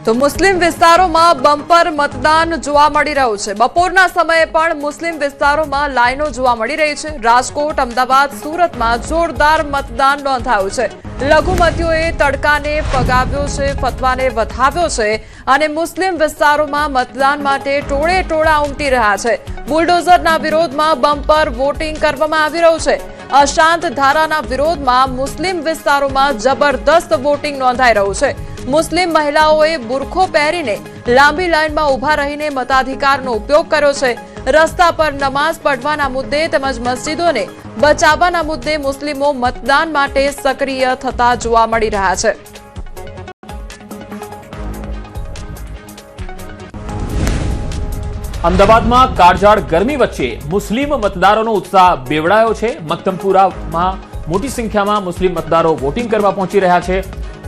તો મુસ્લિમ વિસ્તારોમાં બમ્પર મતદાન જોવા મળી રહ્યું છે। બપોરના સમયે પણ મુસ્લિમ વિસ્તારોમાં લાઈનો જોવા મળી રહી છે। રાજકોટ, અમદાવાદ, સુરતમાં જોરદાર મતદાન નોંધાયું છે। લઘુમતીઓએ તડકાને ફગાવ્યો છે, ફતવાને વધાવ્યો છે અને મુસ્લિમ વિસ્તારોમાં મતદાન માટે ટોળે ટોળા ઉમટી રહ્યા છે। બુલડોઝરના વિરોધમાં બમ્પર વોટિંગ કરવામાં આવી રહ્યું છે। અશાંત ધારાના વિરોધમાં મુસ્લિમ વિસ્તારોમાં જબરદસ્ત વોટિંગ નોંધાઈ રહ્યું છે। મુસ્લિમ મહિલાઓએ બુરખો પહેરીને લાંબી લાઈનમાં ઉભા રહીને મતાધિકારનો ઉપયોગ કર્યો છે। રસ્તા પર નમાઝ પઢવાના મુદ્દે તેમજ મસ્જિદોને બચાવવાના મુદ્દે મુસ્લિમો મતદાન માટે સક્રિય થતા જોવા મળી રહ્યા છે। અમદાવાદમાં કાળઝાળ ગરમી વચ્ચે મુસ્લિમ મતદારોનો ઉત્સાહ બેવડાયો છે। મક્તમપુરામાં મોટી સંખ્યામાં મુસ્લિમ મતદારો વોટિંગ કરવા પહોંચી રહ્યા છે।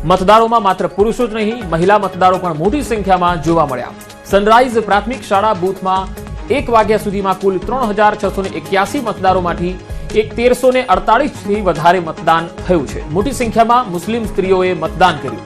મતદારોમાં માત્ર પુરુષો જ નહીં, મહિલા મતદારો પણ મોટી સંખ્યામાં જોવા મળ્યા। સનરાઈઝ પ્રાથમિક શાળા બૂથમાં 1 વાગ્યા સુધીમાં કુલ 3681 મતદારોમાંથી 1348 થી વધારે મતદાન થયું છે। મોટી સંખ્યામાં મુસ્લિમ સ્ત્રીઓએ મતદાન કર્યું।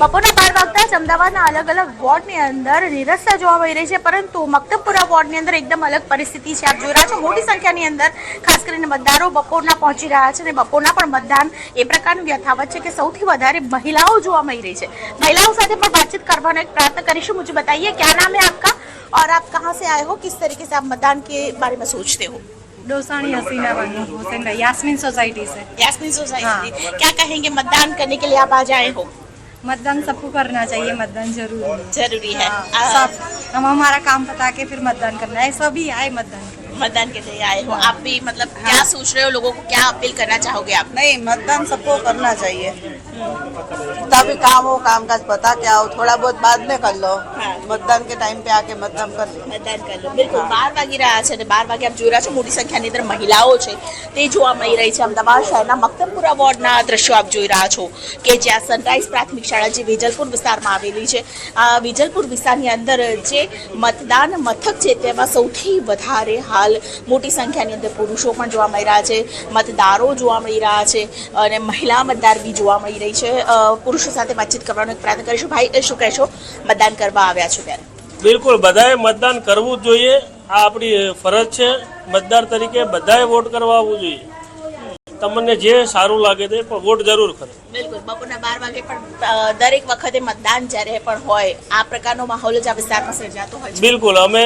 બપોરના 12 વાગતા જ અમદાવાદના અલગ અલગ વોર્ડની અંદર નિરસતા જોવા મળી રહી છે, પરંતુ મક્તમપુરા વોર્ડની અંદર એકદમ અલગ પરિસ્થિતિ છે। આપ જોઈ રહ્યા છો મોટી સંખ્યાની અંદર ખાસ કરીને મતદારો બપોરના પહોંચી રહ્યા છે અને બપોરના પણ મતદાન એ પ્રકારનું યથાવત છે કે સૌથી વધારે મહિલાઓ જોવા મળી રહી છે। મહિલાઓ સાથે પણ बातचीत करवाने का प्रयत्न करिए। मुझे बताइए क्या नाम है आपका और आप कहाँ से आए हो, किस तरीके से आप मतदान के बारे में सोचते हो? डोसानी हसीना बनी हुसैन का यास्मीन सोसाइटी से। यास्मीन सोसाइटी। क्या कहेंगे मतदान करने के लिए आप आज आए हो? मतदान सबको करना चाहिए, मतदान जरूरी है। सब हम हमारा काम बता के फिर मतदान करना है। सभी आए मतदान करने। मतदान के लिए आए हो आप भी, मतलब क्या सोच रहे हो, लोगों को क्या अपील करना चाहोगे आप? नहीं, मतदान सबको करना चाहिए। तभी काम हो, कामकाज बता के आओ, थोड़ा बहुत बाद में कर लो। मतदान के टाइम पे आके मतदान कर लो। मतदान कर लो। बिल्कुल 12 વાગી રહ્યા છે અને 12 વાગે આપ જોઈ રહ્યા છો મોટી સંખ્યાની અંદર મહિલાઓ છે તે જોવા મળી રહી છે। અમદાવાદ શહેરના મક્તમપુરા વોર્ડના દ્રશ્યો આપ જોઈ રહ્યા છો કે જ્યાં સનરાઈઝ પ્રાથમિક શાળા જે વિજલપુર વિસ્તારમાં આવેલી છે, આ વિજલપુર વિસ્તારની અંદર જે મતદાન મથક છે તેમાં સૌથી વધારે હાલ મોટી સંખ્યાની અંદર પુરુષો પણ જોવા મળી રહ્યા છે, મતદારો જોવા મળી રહ્યા છે અને મહિલા મતદાર બી જોવા મળી રહી છે। પુરુષો સાથે વાતચીત કરવાનો એક પ્રયત્ન કરીશું। ભાઈ, શું કહેશો, મતદાન કરવા આવ્યા છો ત્યારે? બિલકુલ, બધાએ મતદાન કરવું જ જોઈએ। આ આપણી ફરજ છે। મતદાર તરીકે બધાએ વોટ કરવા આવવું જોઈએ। તમને જે સારું લાગે તે પણ વોટ જરૂર કરો। બિલકુલ, બપોરના 12 વાગે પણ દરેક વખતે મતદાન જ્યારે પણ હોય આ પ્રકારનો માહોલ જ આ વિસ્તારમાં સર્જાતો હોય છે। બિલકુલ, અમે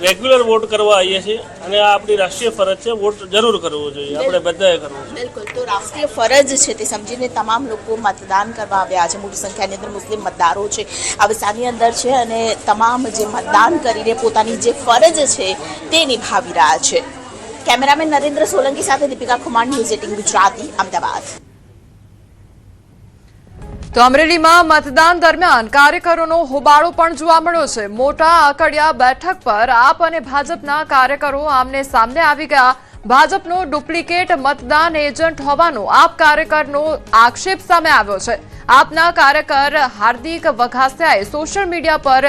રેગ્યુલર વોટ કરવા આવીએ છીએ અને આ આપણી રાષ્ટ્રીય ફરજ છે। વોટ જરૂર કરવો જોઈએ, આપણે બધાએ કરવું જોઈએ। બિલકુલ, તો રાષ્ટ્રીય ફરજ છે તે સમજીને તમામ લોકો મતદાન કરવા આવ્યા છે। મોટી સંખ્યાની અંદર મુસ્લિમ મતદારો છે આ વિસ્તારની અંદર છે અને તમામ જે મતદાન કરીને પોતાની જે ફરજ છે તે નિભાવી રહ્યા છે। કેમેરામેન નરેન્દ્ર સોલંકી સાથે દીપિકા કુમાર, ન્યૂઝ 18 ગુજરાતી, અમદાવાદ। તો અમરેલીમાં મતદાન દરમિયાન કાર્યકરોનો હોબાળો પણ જોવા મળ્યો છે। મોટા આકડિયા બેઠક પર આપ અને ભાજપના કાર્યકરો આમને સામને આવી ગયા। ભાજપનો ડુપ્લિકેટ મતદાન એજન્ટ હોવાનો આપ કાર્યકરનો આક્ષેપ સામે આવ્યો છે। આપના કાર્યકર હાર્દિક વઘાસિયાએ સોશિયલ મીડિયા પર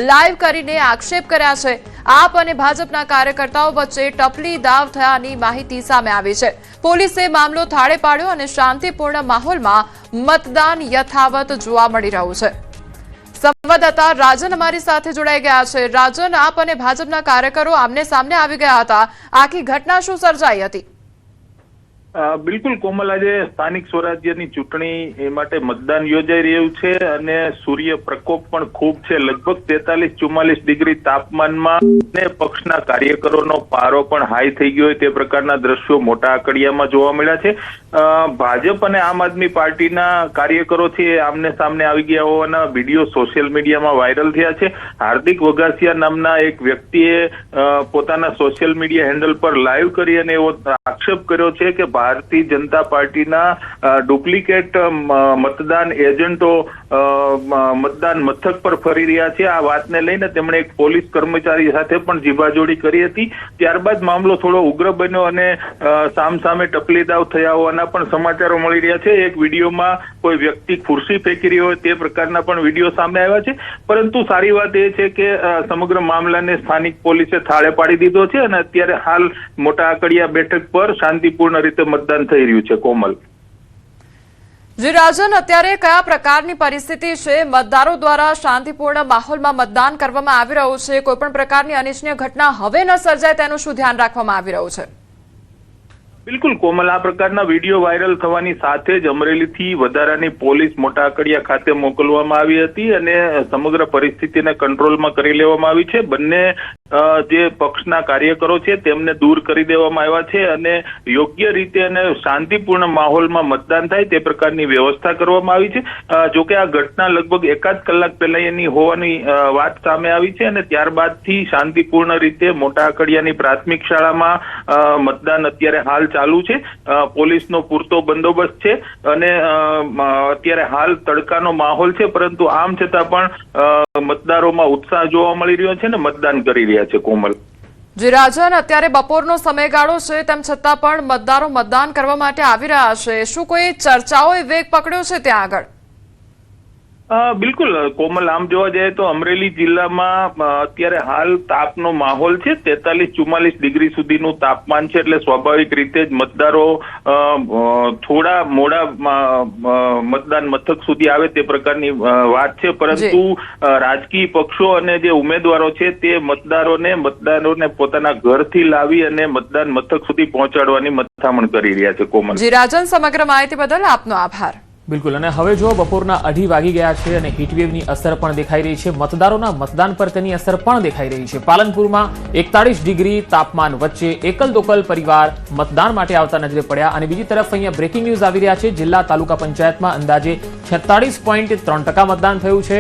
લાઈવ કરીને આક્ષેપ કર્યા છે। આપ અને ભાજપના કાર્યકર્તાઓ વચ્ચે ટપલી દાવ થયાની માહિતી સામે આવી છે। પોલીસે મામલો થાળે પાડ્યો અને શાંતિપૂર્ણ માહોલમાં મતદાન યથાવત જોવા મળી રહ્યું છે। સંવાદદાતા રાજન અમારી સાથે જોડાઈ ગયા છે। રાજન, આપ અને ભાજપના કાર્યકરો આમને સામને આવી ગયા હતા, આખી ઘટના શું સર્જાઈ હતી? બિલકુલ કોમલ, આજે સ્થાનિક સ્વરાજ્યની ચૂંટણી એ માટે મતદાન યોજાઈ રહ્યું છે અને સૂર્ય પ્રકોપ પણ ખૂબ છે। લગભગ 43-44 ડિગ્રી તાપમાનમાં અને પક્ષના કાર્યકરોનો પારો પણ હાઈ થઈ ગયો હોય તે પ્રકારના દ્રશ્યો મોટા આકડિયામાં જોવા મળ્યા છે। ભાજપ અને આમ આદમી પાર્ટીના કાર્યકરો છે એ આમને સામને આવી ગયા હોવાના વિડીયો સોશિયલ મીડિયામાં વાયરલ થયા છે। હાર્દિક વઘાસિયા નામના એક વ્યક્તિએ પોતાના સોશિયલ મીડિયા હેન્ડલ પર લાઈવ કરી અને એવો આક્ષેપ કર્યો છે કે ભારતીય જનતા પાર્ટીના ડુપ્લિકેટ મતદાન એજન્ટો મતદાન મથક પર ફરી રહ્યા છે। આ વાતને લઈને તેમણે એક પોલીસ કર્મચારી સાથે પણ જીભાજોડી કરી હતી। ત્યારબાદ મામલો થોડો ઉગ્ર બન્યો અને સામસામે ટપલી દાવ થયા હોવાના પણ સમાચારો મળી રહ્યા છે। એક વિડીયોમાં કોઈ વ્યક્તિ ખુરશી ફેંકી રહ્યો હોય તે પ્રકારના પણ વિડીયો સામે આવ્યા છે। પરંતુ સારી વાત એ છે કે સમગ્ર મામલાને સ્થાનિક પોલીસે થાળે પાડી દીધો છે અને અત્યારે હાલ મોટા આકડિયા બેઠક પર શાંતિપૂર્ણ રીતે મતદાન થઈ રહ્યું છે। કોમલ। જી રાજન, અત્યારે કયા પ્રકારની પરિસ્થિતિ છે? મતદારો દ્વારા શાંતિપૂર્ણ માહોલમાં મતદાન કરવામાં આવી રહ્યું છે. કોઈપણ પ્રકારની અનિચ્છનીય ઘટના હવે ન સર્જાય તેનું શું ધ્યાન રાખવામાં આવી રહ્યું છે? બિલકુલ કોમલ, આ પ્રકારના વિડીયો વાયરલ થવાની સાથે જ અમરેલીથી વધારાની પોલીસ મોટા અકડિયા ખાતે મોકલવામાં આવી હતી અને સમગ્ર પરિસ્થિતિને કંટ્રોલમાં કરી લેવામાં આવી છે. બંને જે પક્ષના કાર્યકરો છે તેમને દૂર કરી દેવામાં આવ્યા છે અને યોગ્ય રીતે અને શાંતિપૂર્ણ માહોલમાં મતદાન થાય તે પ્રકારની વ્યવસ્થા કરવામાં આવી છે. જોકે આ ઘટના લગભગ એકાદ કલાક પહેલા એની હોવાની વાત સામે આવી છે અને ત્યારબાદથી શાંતિપૂર્ણ રીતે મોટા અકડિયાની પ્રાથમિક શાળામાં મતદાન અત્યારે હાલ ચાલુ છે. પોલીસનો પૂરતો બંદોબસ્ત છે અને અત્યારે હાલ તડકાનો માહોલ છે, પરંતુ આમ છતાં પણ મતદારોમાં ઉત્સાહ જોવા મળી રહ્યો છે ને મતદાન કરી રહ્યા છે. કોમલ, જી રાજન, અત્યારે બપોરનો સમયગાળો છે, તેમ છતાં પણ મતદારો મતદાન કરવા માટે આવી રહ્યા છે. શું કોઈ ચર્ચાઓએ વેગ પકડ્યો છે ત્યાં આગળ? બિલકુલ કોમલ, આમ જોવા જઈએ તો અમરેલી જિલ્લામાં અત્યારે હાલ તાપનો માહોલ છે. 43-44 ડિગ્રી સુધીનું તાપમાન છે, એટલે સ્વાભાવિક રીતે જ મતદારો થોડા મોડા મતદાન મથક સુધી આવે તે પ્રકારની વાત છે. પરંતુ રાજકીય પક્ષો અને જે ઉમેદવારો છે તે મતદારોને પોતાના ઘરથી લાવી અને મતદાન મથક સુધી પહોંચાડવાની મથામણ કરી રહ્યા છે. કોમલ, જી રાજન, સમગ્ર માહિતી બદલ આપનો આભાર. બિલકુલ. અને હવે જો બપોરના 2:30 વાગી ગયા છે અને હીટવેવની અસર પણ દેખાઈ રહી છે. મતદારોના મતદાન પર તેની અસર પણ દેખાઈ રહી છે. પાલનપુરમાં 41 ડિગ્રી તાપમાન વચ્ચે એકલ દોકલ પરિવાર મતદાન માટે આવતા નજરે પડ્યા. અને બીજી તરફ અહીંયા બ્રેકિંગ ન્યૂઝ આવી રહ્યા છે. જિલ્લા તાલુકા પંચાયતમાં અંદાજે 46.3% મતદાન થયું છે.